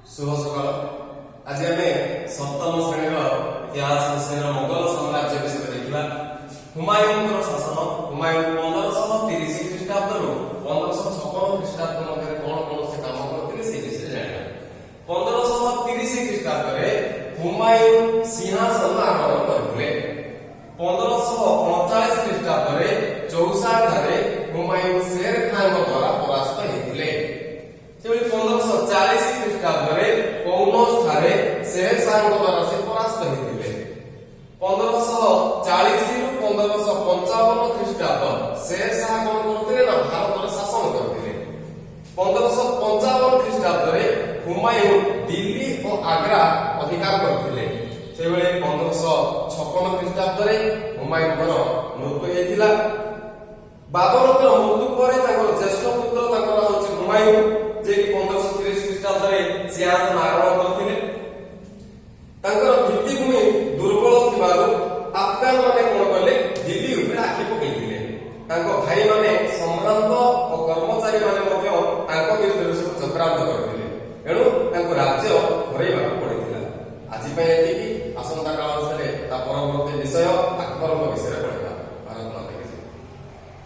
शुभ सकाल। आज आम सप्तम श्रेणी इतिहास विषय मोगल साम्राज्य विषय देखा। हुमायूं शासन हुमायूं 1530 ख्रीष्टाब्द 1556 ख्रीष्टाब्द मध्य कौन कौन से काम करते से विषय जाना। 1530 ख्रीष्टाब्द हुमायूं सिंहासन आरोहण करते। 1539 ख्रीष्टाब्द चौसा हुमायूं शेर खान द्वारा परास्त होते। 1540 ख्रीष्टाब्द कौनौज ठारे शेर शाह द्वारा से परास्त होते। 1540 रु 1555 ख्रीष्टाब्द शेर शाह कौन करते ना भारत शासन करते। 1555 ख्रीष्टाब्द हुमायूं दिल्ली और आग्रा अधिकार करते। 1556 ख्रीष्टाब्द हुमायूं मृत्यु होता। बाबर मृत्यु पर ज्येष्ठ पुत्र हुमायूं जे 1530 ख्रीष्टाब्द सिंहासन आरोहण करते। भित्तिभूमि दुर्बल थिबारु अफगान माने कोन कले दिल्ली ऊपर आखि पकेइथिले। भाई माने सम्भ्रांत और कर्मचारी माने विरुद्ध सब चक्रांत करथिले। एणु राज्य हरैबा पड़िथिला। आज एतिकी आसंता काल परवर्ती विषय